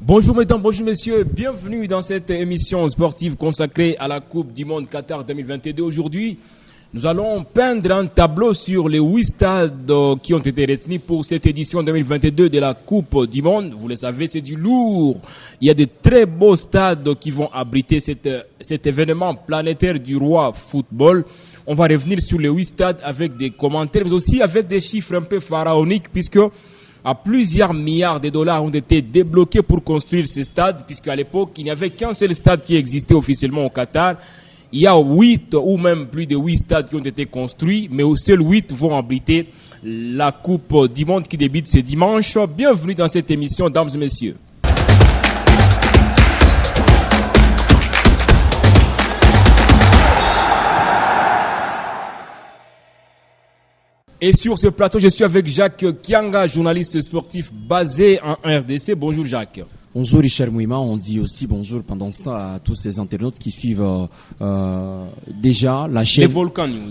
Bonjour mesdames, bonjour messieurs, bienvenue dans cette émission sportive consacrée à la Coupe du Monde Qatar 2022. Aujourd'hui, nous allons peindre un tableau sur les 8 stades qui ont été retenus pour cette édition 2022 de la Coupe du Monde. Vous le savez, c'est du lourd. Il y a de très beaux stades qui vont abriter cet événement planétaire du roi football. On va revenir sur les 8 stades avec des commentaires, mais aussi avec des chiffres un peu pharaoniques, puisque plusieurs milliards de dollars ont été débloqués pour construire ces stades, puisqu'à l'époque, il n'y avait qu'un seul stade qui existait officiellement au Qatar. Il y a 8 ou même plus de 8 stades qui ont été construits, mais seuls 8 vont abriter la Coupe du Monde qui débute ce dimanche. Bienvenue dans cette émission, dames et messieurs. Et sur ce plateau, je suis avec Jacques Kianga, journaliste sportif basé en RDC. Bonjour Jacques. Bonjour Richard Mouima, on dit aussi bonjour pendant ce temps à tous ces internautes qui suivent déjà la chaîne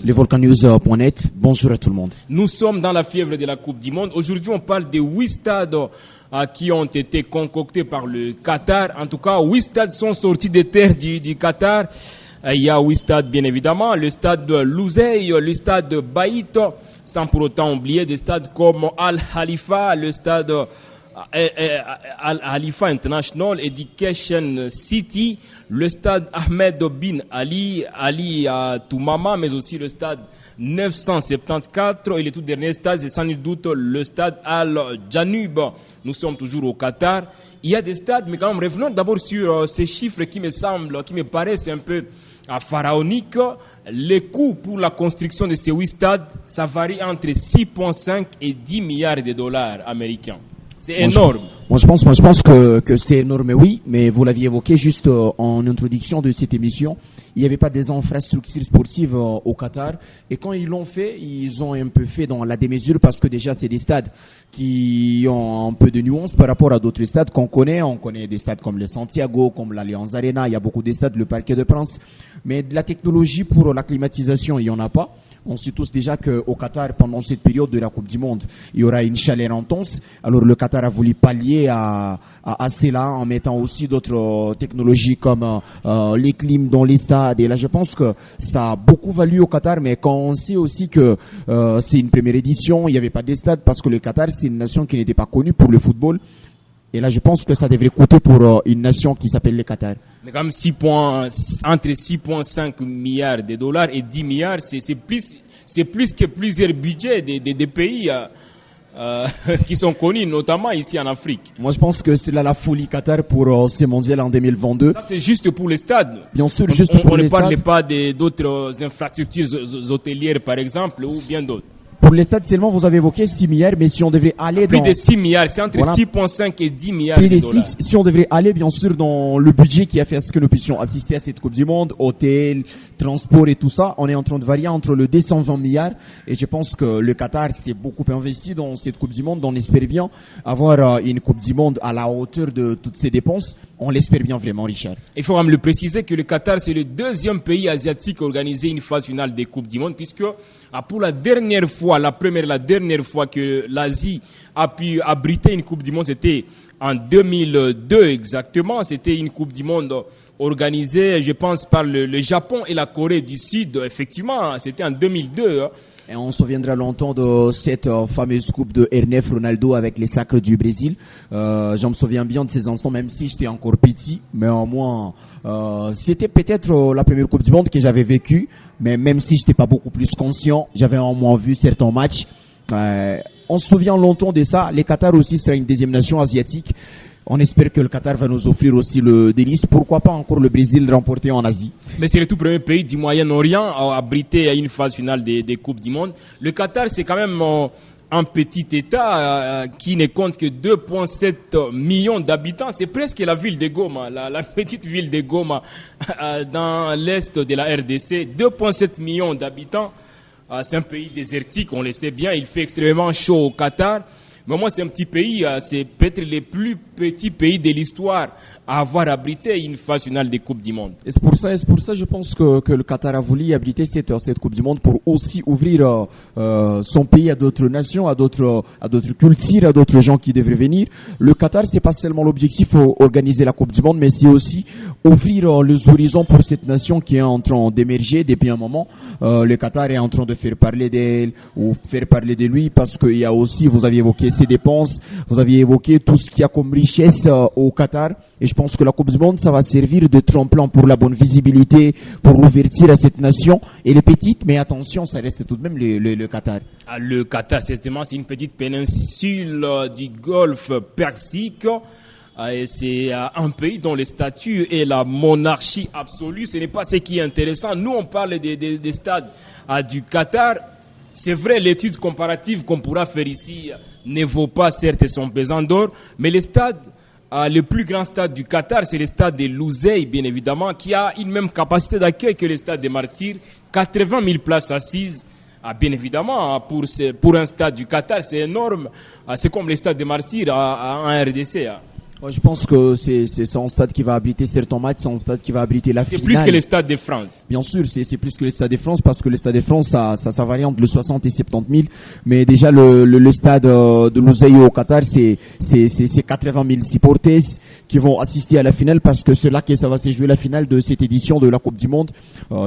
lesvolcanews.net. Bonjour à tout le monde. Nous sommes dans la fièvre de la Coupe du Monde. Aujourd'hui, on parle des 8 stades qui ont été concoctés par le Qatar. En tout cas, 8 stades sont sortis des terres du Qatar. Il y a 8 stades, bien évidemment. Le stade de Lusail, le stade de Baït, sans pour autant oublier des stades comme Al Khalifa, le stade Al Khalifa International Education City, le stade Ahmed bin Ali Toumama, mais aussi le stade 974 et le tout dernier stade, c'est sans nul doute le stade Al Janub. Nous sommes toujours au Qatar. Il y a des stades, mais quand même revenons d'abord sur ces chiffres qui me paraissent un peu pharaoniques. Les coûts pour la construction de ces 8 stades, ça varie entre 6,5 et 10 milliards de dollars américains. C'est énorme. Moi je pense que c'est énorme, oui, mais vous l'aviez évoqué juste en introduction de cette émission. Il n'y avait pas des infrastructures sportives au Qatar. Et quand ils l'ont fait, ils ont un peu fait dans la démesure parce que déjà c'est des stades qui ont un peu de nuance par rapport à d'autres stades qu'on connaît. On connaît des stades comme le Santiago, comme l'Allianz Arena. Il y a beaucoup de stades, le Parquet de Princes. Mais de la technologie pour la climatisation, il n'y en a pas. On sait tous déjà qu'au Qatar, pendant cette période de la Coupe du Monde, il y aura une chaleur intense. Alors le Qatar a voulu pallier à cela en mettant aussi d'autres technologies comme les clims dans les stades. Et là, je pense que ça a beaucoup valu au Qatar. Mais quand on sait aussi que c'est une première édition, il n'y avait pas de stade parce que le Qatar, c'est une nation qui n'était pas connue pour le football. Et là, je pense que ça devrait coûter pour une nation qui s'appelle le Qatar. Mais quand même entre 6,5 milliards de dollars et 10 milliards, c'est plus que plusieurs budgets des pays qui sont connus, notamment ici en Afrique. Moi, je pense que c'est là la folie Qatar pour ces mondiales en 2022. Ça, c'est juste pour les stades. Bien sûr, juste pour les stades. On ne parle pas d'autres infrastructures hôtelières, par exemple, ou bien d'autres. Pour les stades seulement, vous avez évoqué 6 milliards, mais si on devait aller plus de 6 milliards, c'est entre 6,5 et 10 milliards de dollars. Si on devait aller, bien sûr, dans le budget qui a fait à ce que nous puissions assister à cette Coupe du Monde, hôtel, transport et tout ça, on est en train de varier entre le 220 milliards. Et je pense que le Qatar s'est beaucoup investi dans cette Coupe du Monde. On espère bien avoir une Coupe du Monde à la hauteur de toutes ces dépenses. On l'espère bien vraiment, Richard. Il faut même le préciser que le Qatar, c'est le deuxième pays asiatique à organiser une phase finale des Coupes du Monde, puisque pour la dernière fois que l'Asie a pu abriter une Coupe du Monde, c'était en 2002 exactement. C'était une Coupe du Monde organisée, je pense, par le Japon et la Corée du Sud. Effectivement, c'était en 2002. Et on se souviendra longtemps de cette fameuse coupe de RNF Ronaldo avec les Sacres du Brésil. Je me souviens bien de ces instants, même si j'étais encore petit. Mais au moins, c'était peut-être la première Coupe du Monde que j'avais vécue. Mais même si j'étais pas beaucoup plus conscient, j'avais au moins vu certains matchs. On se souvient longtemps de ça. Le Qatar aussi sera une deuxième nation asiatique. On espère que le Qatar va nous offrir aussi le délice. Pourquoi pas encore le Brésil remporter en Asie? Mais c'est le tout premier pays du Moyen-Orient à abriter une phase finale des Coupes du Monde. Le Qatar, c'est quand même un petit État qui ne compte que 2,7 millions d'habitants. C'est presque la ville de Goma, la petite ville de Goma dans l'est de la RDC. 2,7 millions d'habitants. C'est un pays désertique, on le sait bien. Il fait extrêmement chaud au Qatar. Mais moi, c'est un petit pays, c'est peut-être le plus petit pays de l'histoire à avoir abrité une phase finale des Coupes du Monde. Et c'est pour ça, je pense que le Qatar a voulu abriter cette Coupe du Monde pour aussi ouvrir son pays à d'autres nations, à d'autres cultures, à d'autres gens qui devraient venir. Le Qatar, c'est pas seulement l'objectif organiser la Coupe du Monde, mais c'est aussi ouvrir les horizons pour cette nation qui est en train d'émerger depuis un moment. Le Qatar est en train de faire parler d'elle ou faire parler de lui parce qu'il y a aussi, vous aviez évoqué ses dépenses, vous aviez évoqué tout ce qu'il y a comme richesse au Qatar. Et je pense que la Coupe du Monde, ça va servir de tremplin pour la bonne visibilité, pour l'ouverture à cette nation. Elle est petite, mais attention, ça reste tout de même le Qatar. Le Qatar, certainement, c'est une petite péninsule du Golfe Persique. Et c'est un pays dont le statut est la monarchie absolue. Ce n'est pas ce qui est intéressant. Nous, on parle des stades du Qatar. C'est vrai, l'étude comparative qu'on pourra faire ici ne vaut pas certes son pesant d'or, mais les stades, le plus grand stade du Qatar, c'est le stade de Louzei, bien évidemment, qui a une même capacité d'accueil que le stade des Martyrs, 80 000 places assises. Bien évidemment, pour un stade du Qatar, c'est énorme. C'est comme le stade des Martyrs en RDC. Ouais, je pense que c'est son stade qui va abriter certains matchs, c'est un stade qui va abriter la finale. C'est plus que le stade de France. Bien sûr, c'est plus que le stade de France parce que le stade de France, ça varie entre le 60 et 70 000. Mais déjà, le stade de Louzei au Qatar, c'est 80 000 supporters qui vont assister à la finale parce que c'est là que ça va se jouer la finale de cette édition de la Coupe du Monde.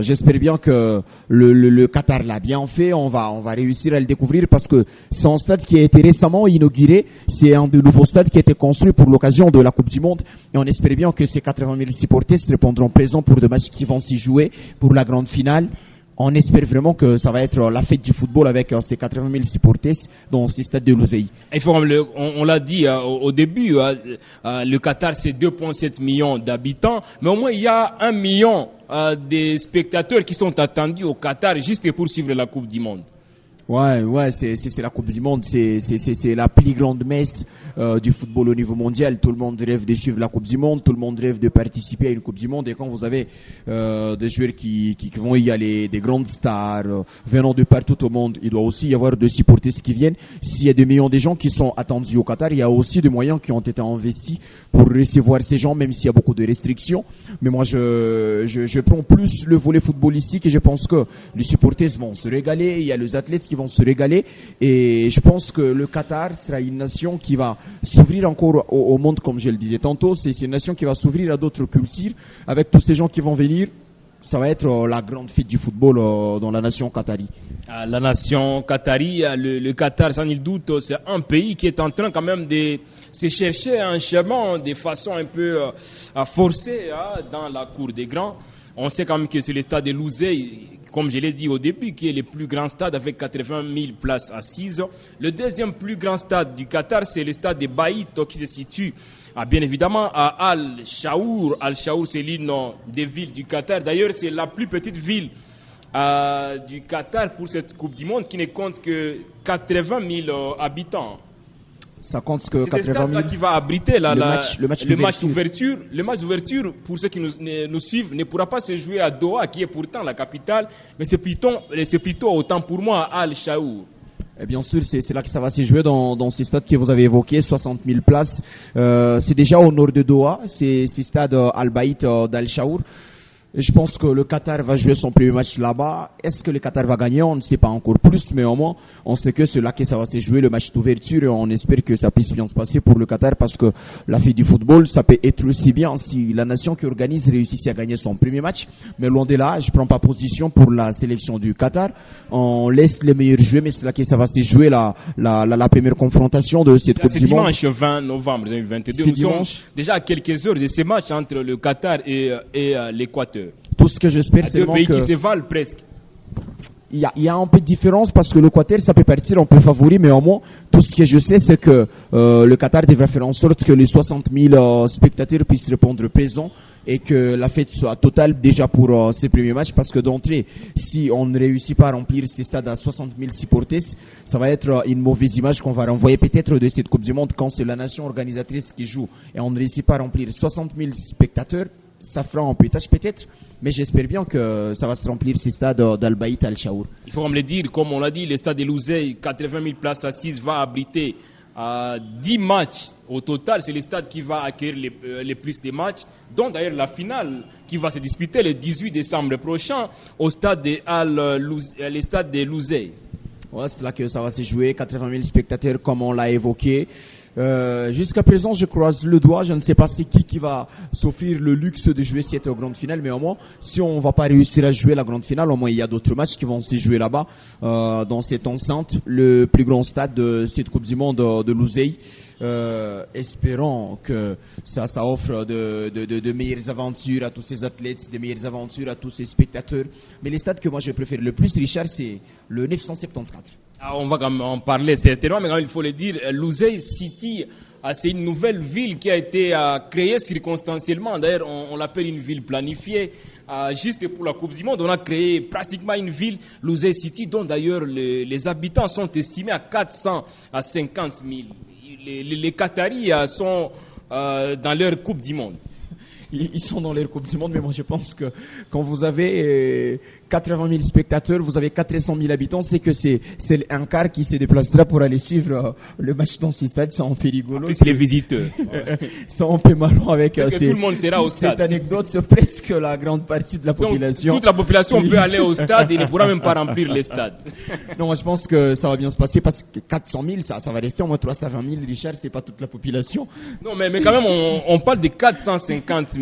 J'espère bien que le Qatar l'a bien fait. On va réussir à le découvrir parce que c'est un stade qui a été récemment inauguré. C'est un de nouveaux stades qui a été construit pour l'occasion de la Coupe du Monde et on espère bien que ces 80 000 supporters se répondront présents pour des matchs qui vont s'y jouer pour la grande finale. On espère vraiment que ça va être la fête du football avec ces 80 000 supporters dans ce stade de Louzei. On l'a dit au début, le Qatar c'est 2,7 millions d'habitants, mais au moins il y a 1 million de spectateurs qui sont attendus au Qatar juste pour suivre la Coupe du Monde. Ouais, c'est la Coupe du Monde, c'est la plus grande messe du football au niveau mondial. Tout le monde rêve de suivre la Coupe du Monde, tout le monde rêve de participer à une Coupe du Monde. Et quand vous avez des joueurs qui vont y aller, des grandes stars venant de partout au monde, il doit aussi y avoir des supporters qui viennent. S'il y a des millions de gens qui sont attendus au Qatar, il y a aussi des moyens qui ont été investis pour recevoir ces gens, même s'il y a beaucoup de restrictions. Mais moi, je prends plus le volet footballistique et je pense que les supporters vont se régaler. Il y a les athlètes qui vont se régaler et je pense que le Qatar sera une nation qui va s'ouvrir encore au monde, comme je le disais tantôt. C'est une nation qui va s'ouvrir à d'autres cultures avec tous ces gens qui vont venir. Ça va être la grande fête du football dans la nation qatari. La nation qatari, le Qatar, sans nul doute, c'est un pays qui est en train quand même de se chercher un chemin de façon un peu forcée dans la cour des grands. On sait quand même que c'est le stade de Louzei, comme je l'ai dit au début, qui est le plus grand stade avec 80 000 places assises. Le deuxième plus grand stade du Qatar, c'est le stade de Baït qui se situe bien évidemment à Al-Shaour. Al-Shaour, c'est l'une des villes du Qatar. D'ailleurs, c'est la plus petite ville du Qatar pour cette Coupe du Monde qui ne compte que 80 000 habitants. Ça compte que c'est 80 000. C'est ce stade-là qui va abriter le match d'ouverture. Le match d'ouverture, pour ceux qui nous suivent, ne pourra pas se jouer à Doha, qui est pourtant la capitale, mais c'est plutôt autant pour moi à Al-Shaour. Et bien sûr, c'est là que ça va se jouer dans ces stades que vous avez évoqués, 60 000 places. C'est déjà au nord de Doha, c'est stade Al-Baït d'Al-Shaour. Et je pense que le Qatar va jouer son premier match là-bas. Est-ce que le Qatar va gagner? On ne sait pas encore plus, mais au moins, on sait que c'est là que ça va se jouer le match d'ouverture et on espère que ça puisse bien se passer pour le Qatar parce que la fête du football, ça peut être aussi bien si la nation qui organise réussit à gagner son premier match. Mais loin de là, je prends pas position pour la sélection du Qatar. On laisse les meilleurs jouer, mais c'est là que ça va se jouer la première confrontation de cette Coupe du Monde. C'est dimanche 20 novembre 2022. Nous sommes déjà à quelques heures de ces matchs entre le Qatar et l'Équateur. Tout ce que j'espère, c'est deux pays qui se valent presque. Il y a un peu de différence parce que le Qatar, ça peut partir un peu favori, mais au moins, tout ce que je sais, c'est que le Qatar devrait faire en sorte que les 60 000 spectateurs puissent répondre présents et que la fête soit totale déjà pour ces premiers matchs parce que d'entrée, si on ne réussit pas à remplir ces stades à 60 000 supporters, ça va être une mauvaise image qu'on va renvoyer peut-être de cette Coupe du Monde quand c'est la nation organisatrice qui joue et on ne réussit pas à remplir 60 000 spectateurs. Ça fera un peu tâche peut-être, mais j'espère bien que ça va se remplir ces stades d'Al-Baït Al-Shaour. Il faut me le dire, comme on l'a dit, le stade de Louzei, 80 000 places assises, va abriter 10 matchs au total. C'est le stade qui va accueillir les plus de matchs, dont d'ailleurs la finale qui va se disputer le 18 décembre prochain au stade de Louzé. Ouais, c'est là que ça va se jouer. 80 000 spectateurs, comme on l'a évoqué. Jusqu'à présent, je croise le doigt. Je ne sais pas c'est qui va s'offrir le luxe de jouer cette grande finale, mais au moins, si on va pas réussir à jouer la grande finale, au moins il y a d'autres matchs qui vont se jouer là-bas, dans cette enceinte, le plus grand stade de cette Coupe du Monde de Louzé. Espérons que ça offre de meilleures aventures à tous ces athlètes, de meilleures aventures à tous ces spectateurs. Mais les stades que moi je préfère le plus, Richard, c'est le 974. On va quand même en parler certainement, mais quand même, il faut le dire, Louzé City, c'est une nouvelle ville qui a été créée circonstanciellement. D'ailleurs, on l'appelle une ville planifiée. Juste pour la Coupe du Monde, on a créé pratiquement une ville, Louzé City, dont d'ailleurs les habitants sont estimés à 450 000. Les Qataris sont dans leur Coupe du Monde. Ils sont dans leur Coupe du Monde, mais moi je pense que quand vous avez 80 000 spectateurs, vous avez 400 000 habitants, c'est que c'est un quart qui se déplacera pour aller suivre le match dans ce stade. C'est un peu rigolo. En plus, les visiteurs. C'est un peu marrant avec parce que tout le monde sera au stade. Cette anecdote, c'est presque la grande partie de la population. Donc, toute la population peut aller au stade et ne pourra même pas remplir les stades. Non, moi je pense que ça va bien se passer parce que 400 000, ça va rester au moins 320 000. Richard, c'est pas toute la population. Non, mais quand même, on parle de 450 000.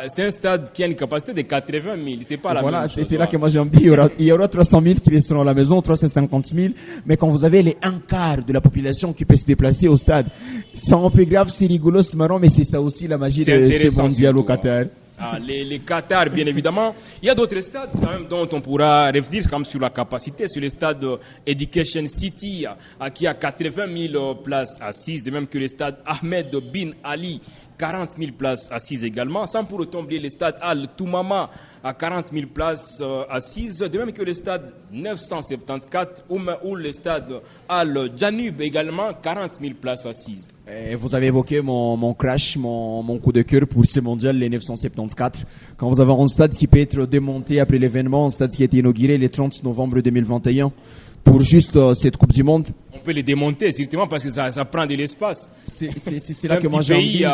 C'est un stade qui a une capacité de 80 000. C'est pas la même chose. C'est là que moi j'ai envie, il y aura 300 000 qui resteront à la maison, 350 000, mais quand vous avez les un quart de la population qui peut se déplacer au stade, c'est un peu grave, c'est rigolo, c'est marrant, mais c'est ça aussi la magie de ce mondial au Qatar. Les Qatar, bien évidemment. Il y a d'autres stades quand même dont on pourra revenir comme sur la capacité. Sur le stade Education City qui a 80 000 places assises, de même que le stade Ahmed bin Ali, 40 000 places assises également, sans pour autant oublier le stade Al-Toumama à 40 000 places assises, de même que le stade 974 ou le stade Al-Janub également, 40 000 places assises. Et vous avez évoqué mon crash, mon coup de cœur pour ce mondial, les 974. Quand vous avez un stade qui peut être démonté après l'événement, un stade qui a été inauguré le 30 novembre 2021, pour juste cette Coupe du Monde. On peut les démonter, certainement, parce que ça prend de l'espace. C'est là que moi j'ai envie.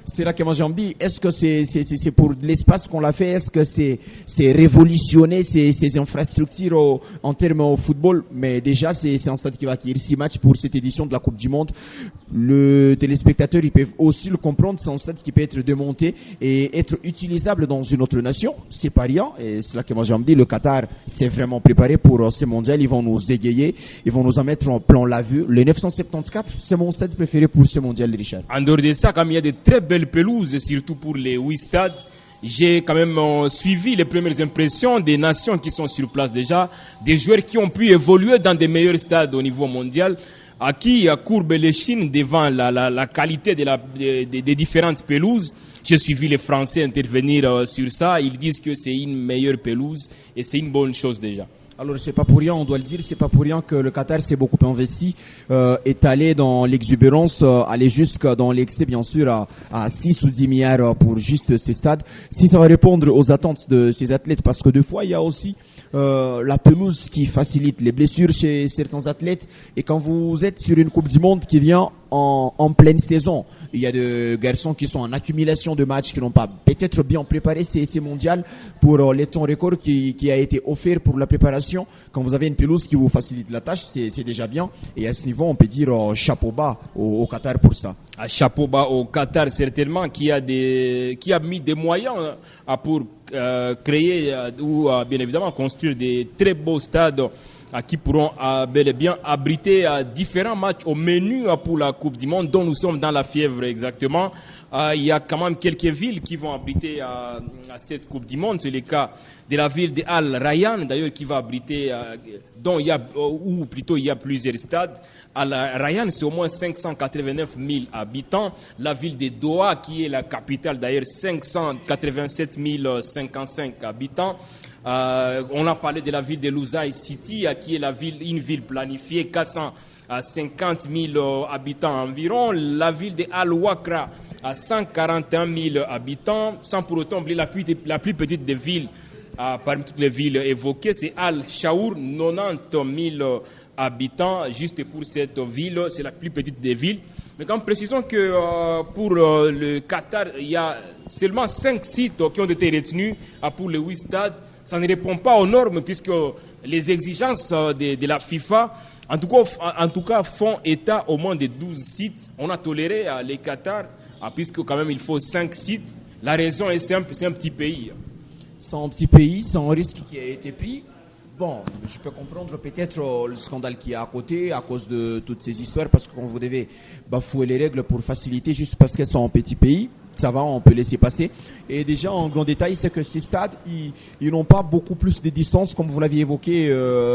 C'est là que moi j'ai envie. Est-ce que c'est pour l'espace qu'on l'a fait? Est-ce que c'est révolutionner ces infrastructures en termes au football? Mais déjà, c'est un stade qui va accueillir 6 matchs pour cette édition de la Coupe du Monde. Le téléspectateur, ils peuvent aussi le comprendre. C'est un stade qui peut être démonté et être utilisable dans une autre nation. C'est pas rien. Et c'est là que moi j'ai envie. Le Qatar s'est vraiment préparé pour ce mondial. Ils vont nous égayer. Ils vont nous en mettre en plan la vue. Le 974, c'est mon stade préféré pour ce mondial, Richard. En dehors de ça, comme il y a de très belles pelouses, surtout pour les 8 stades, j'ai quand même suivi les premières impressions des nations qui sont sur place déjà, des joueurs qui ont pu évoluer dans des meilleurs stades au niveau mondial, à qui courbent les chines devant la qualité des différentes pelouses. J'ai suivi les Français intervenir sur ça. Ils disent que c'est une meilleure pelouse et c'est une bonne chose déjà. Alors c'est pas pour rien, on doit le dire, c'est pas pour rien que le Qatar s'est beaucoup investi, est allé dans l'exubérance, aller jusqu'à dans l'excès bien sûr à 6 ou 10 milliards pour juste ces stades. Si ça va répondre aux attentes de ces athlètes, parce que des fois il y a aussi la pelouse qui facilite les blessures chez certains athlètes, et quand vous êtes sur une Coupe du Monde qui vient en pleine saison, il y a des garçons qui sont en accumulation de matchs, qui n'ont pas peut-être bien préparé ces mondiales pour les temps records qui a été offert pour la préparation. Quand vous avez une pelouse qui vous facilite la tâche, c'est déjà bien. Et à ce niveau, on peut dire chapeau bas au Qatar pour ça. Chapeau bas au Qatar certainement, qui a mis des moyens pour créer ou bien évidemment construire des très beaux stades qui pourront bel et bien abriter différents matchs au menu pour la Coupe du Monde dont nous sommes dans la fièvre exactement. Il y a quand même quelques villes qui vont abriter à cette Coupe du Monde. C'est le cas de la ville de Al Rayyan d'ailleurs qui va abriter, il y a plusieurs stades. Al Rayyan, c'est au moins 589 000 habitants. La ville de Doha qui est la capitale d'ailleurs, 587 055 habitants. On a parlé de la ville de Louzé City qui est une ville planifiée, 450 000 habitants environ. La ville de Al-Wakra à 141 000 habitants, sans pour autant oublier la plus petite des villes parmi toutes les villes évoquées, c'est Al Shaour, 90 000 habitants, juste pour cette ville, c'est la plus petite des villes. Mais quand précisons que pour le Qatar, il y a seulement 5 sites qui ont été retenus pour les 8 stades. Ça ne répond pas aux normes puisque les exigences de la FIFA, en tout cas, font état au moins de 12 sites. On a toléré les Qatar, puisque quand même il faut 5 sites. La raison est simple, c'est un petit pays. C'est un petit pays, c'est un risque qui a été pris. Bon, je peux comprendre peut-être le scandale qui est à côté à cause de toutes ces histoires, parce que quand vous devez bafouer les règles pour faciliter juste parce qu'elles sont un petit pays, ça va, on peut laisser passer. Et déjà, en grand détail, c'est que ces stades, ils n'ont pas beaucoup plus de distance, comme vous l'aviez évoqué,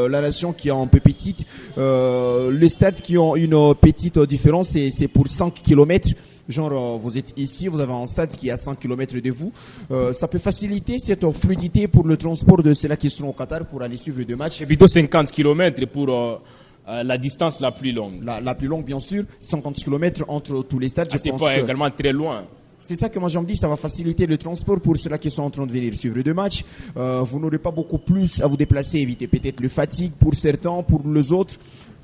la nation qui est un peu petite. Les stades qui ont une petite différence, c'est pour 5 kilomètres. Genre, vous êtes ici, vous avez un stade qui est à 100 km de vous. Ça peut faciliter cette fluidité pour le transport de ceux-là qui seront au Qatar pour aller suivre des matchs. C'est plutôt 50 km pour la distance la plus longue. La plus longue, bien sûr. 50 km entre tous les stades. C'est pas également très loin. C'est ça que moi j'en dis, ça va faciliter le transport pour ceux-là qui sont en train de venir suivre deux matchs. Vous n'aurez pas beaucoup plus à vous déplacer, éviter peut-être le fatigue pour certains, pour les autres.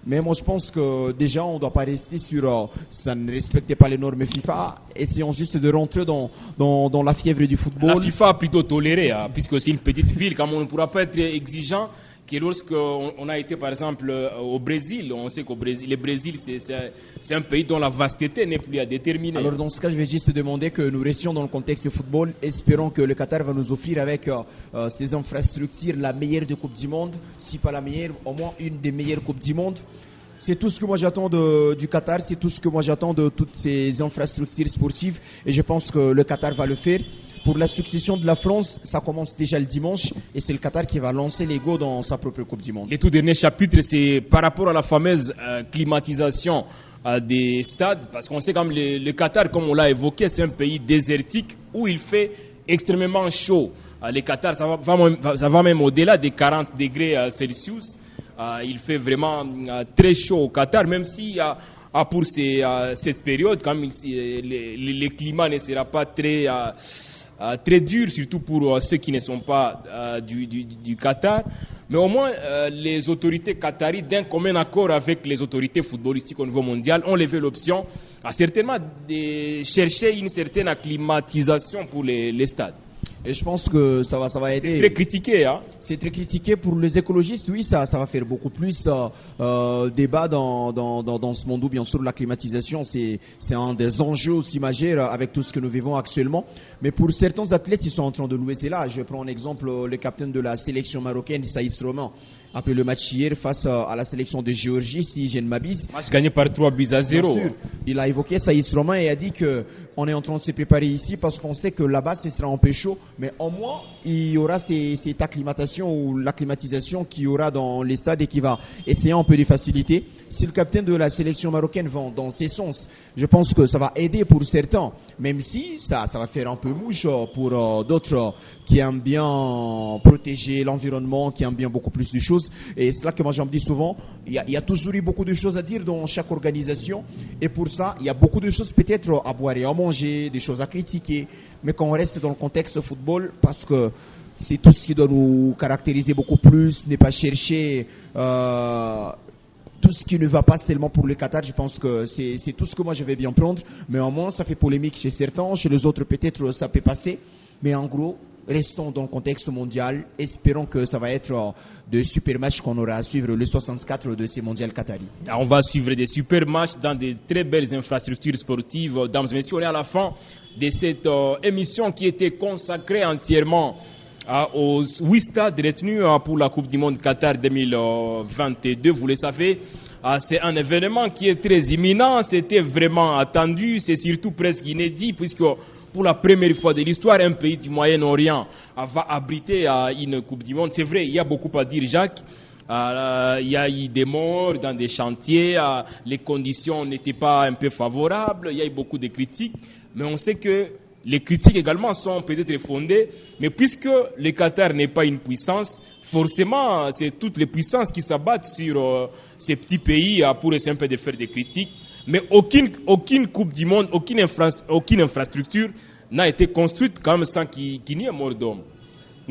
Mais moi je pense que déjà on ne doit pas rester sur ça ne respectait pas les normes FIFA. Essayons juste de rentrer dans la fièvre du football. La FIFA a plutôt toléré, puisque c'est une petite ville, comme on ne pourra pas être exigeant. Que lorsqu'on a été par exemple au Brésil, on sait qu'au Brésil, le Brésil c'est un pays dont la vasteté n'est plus à déterminer. Alors dans ce cas, je vais juste demander que nous restions dans le contexte football, espérons que le Qatar va nous offrir avec ses infrastructures la meilleure des Coupes du Monde, si pas la meilleure, au moins une des meilleures Coupes du Monde. C'est tout ce que moi j'attends du Qatar, c'est tout ce que moi j'attends de toutes ces infrastructures sportives et je pense que le Qatar va le faire. Pour la succession de la France, ça commence déjà le dimanche et c'est le Qatar qui va lancer les go dans sa propre Coupe du Monde. Les tout derniers chapitres, c'est par rapport à la fameuse climatisation des stades, parce qu'on sait comme le Qatar, comme on l'a évoqué, c'est un pays désertique où il fait extrêmement chaud. Le Qatar, ça va même au-delà des 40 degrés Celsius. Il fait vraiment très chaud au Qatar, même si pour cette période, quand même, le climat ne sera pas très dur, surtout pour ceux qui ne sont pas du Qatar. Mais au moins, les autorités qataries, d'un commun accord avec les autorités footballistiques au niveau mondial, ont levé l'option certainement de chercher une certaine acclimatisation pour les stades. Et je pense que ça va aider. C'est très critiqué, hein. C'est très critiqué pour les écologistes. Oui, ça va faire beaucoup plus débat dans ce monde où, bien sûr, la climatisation, c'est un des enjeux aussi majeurs avec tout ce que nous vivons actuellement. Mais pour certains athlètes, ils sont en train de louer cela. Je prends un exemple, le capitaine de la sélection marocaine, Saïs Romain. Après le match hier face à la sélection de Géorgie, si je ne m'abuse. Match gagné par 3-0. Bien sûr. Il a évoqué Saïs Romain et a dit qu'on est en train de se préparer ici parce qu'on sait que là-bas, ce sera un peu chaud. Mais au moins, il y aura cette acclimatation ou l'acclimatisation qu'il y aura dans les stades et qui va essayer un peu de faciliter. Si le capitaine de la sélection marocaine va dans ces sens, je pense que ça va aider pour certains. Même si ça va faire un peu mouche pour d'autres qui aiment bien protéger l'environnement, qui aiment bien beaucoup plus de choses. Et c'est là que moi j'en dis souvent, il y a toujours eu beaucoup de choses à dire dans chaque organisation. Et pour ça, il y a beaucoup de choses peut-être à boire et à manger, des choses à critiquer. Mais qu'on reste dans le contexte football, parce que c'est tout ce qui doit nous caractériser beaucoup plus, ne pas chercher tout ce qui ne va pas seulement pour le Qatar. Je pense que c'est tout ce que moi je vais bien prendre. Mais au moins, ça fait polémique chez certains, chez les autres peut-être ça peut passer. Mais en gros, restons dans le contexte mondial. Espérons que ça va être de super matchs qu'on aura à suivre le 64 de ces mondiales qataris. On va suivre des super matchs dans de très belles infrastructures sportives. Dames et messieurs, on est à la fin de cette émission qui était consacrée entièrement aux 8 stades retenus pour la Coupe du Monde Qatar 2022. Vous le savez, c'est un événement qui est très imminent. C'était vraiment attendu. C'est surtout presque inédit puisque pour la première fois de l'histoire, un pays du Moyen-Orient va abriter une Coupe du Monde. C'est vrai, il y a beaucoup à dire, Jacques. Il y a eu des morts dans des chantiers, les conditions n'étaient pas un peu favorables, il y a eu beaucoup de critiques. Mais on sait que les critiques également sont peut-être fondées. Mais puisque le Qatar n'est pas une puissance, forcément, c'est toutes les puissances qui s'abattent sur ces petits pays pour essayer un peu de faire des critiques. Mais aucune Coupe du Monde, aucune infrastructure n'a été construite quand même sans qu'il n'y ait mort d'homme.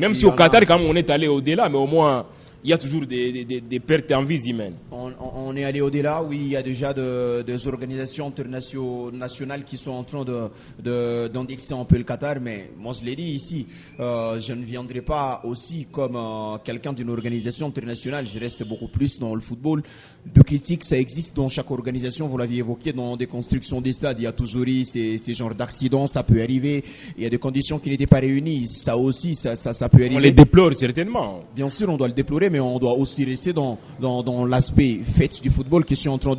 Même Il si y au en Qatar, a. quand même, on est allé au-delà, mais au moins, il y a toujours des pertes en vies humaines. On est allé au-delà, oui, il y a déjà des organisations internationales qui sont en train d'indexer un peu le Qatar, mais moi je l'ai dit ici, je ne viendrai pas aussi comme quelqu'un d'une organisation internationale, je reste beaucoup plus dans le football. De critiques, ça existe dans chaque organisation, vous l'aviez évoqué, dans des constructions des stades, il y a toujours eu ces genres d'accidents, ça peut arriver, il y a des conditions qui n'étaient pas réunies, ça aussi, ça peut arriver. On les déplore certainement. Bien sûr, on doit le déplorer, mais on doit aussi rester dans l'aspect fait du football que je suis en train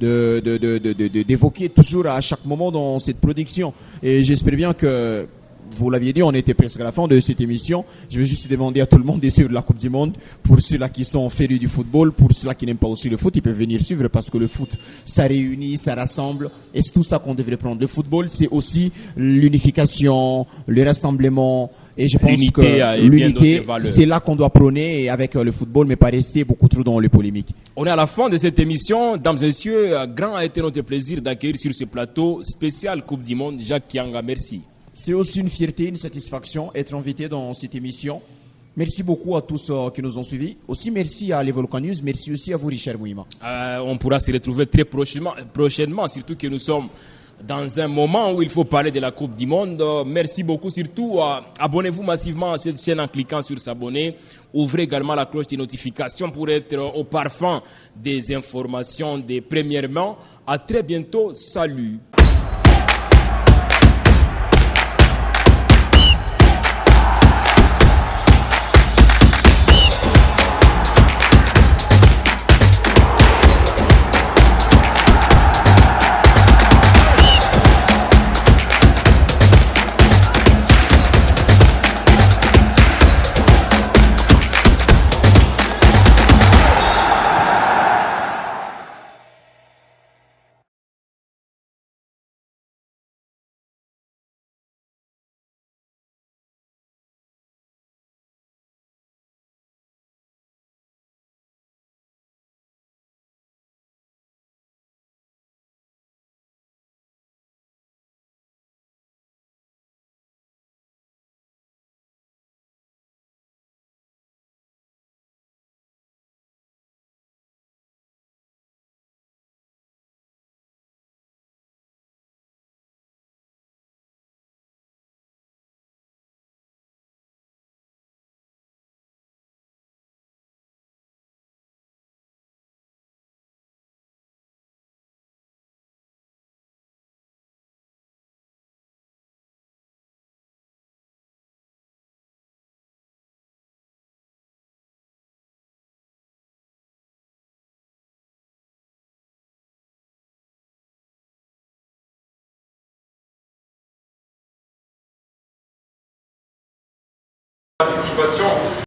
d'évoquer toujours à chaque moment dans cette production. Et j'espère bien que, vous l'aviez dit, on était presque à la fin de cette émission. Je vais juste demander à tout le monde de suivre la Coupe du Monde. Pour ceux-là qui sont férus du football, pour ceux-là qui n'aiment pas aussi le foot, ils peuvent venir suivre parce que le foot, ça réunit, ça rassemble. Et c'est tout ça qu'on devrait prendre. Le football, c'est aussi l'unification, le rassemblement. Et je pense que l'unité, c'est là qu'on doit prôner avec le football, mais pas rester beaucoup trop dans les polémiques. On est à la fin de cette émission. Mesdames et messieurs, grand a été notre plaisir d'accueillir sur ce plateau spécial Coupe du Monde Jacques Kianga. Merci. C'est aussi une fierté, une satisfaction être invité dans cette émission. Merci beaucoup à tous qui nous ont suivis. Aussi, merci à les Volcan News. Merci aussi à vous, Richard Mouima. On pourra se retrouver très prochainement, surtout que nous sommes dans un moment où il faut parler de la Coupe du Monde. Merci beaucoup. Surtout, abonnez-vous massivement à cette chaîne en cliquant sur s'abonner. Ouvrez également la cloche de notification pour être au parfum des informations de première main. À très bientôt. Salut. Participation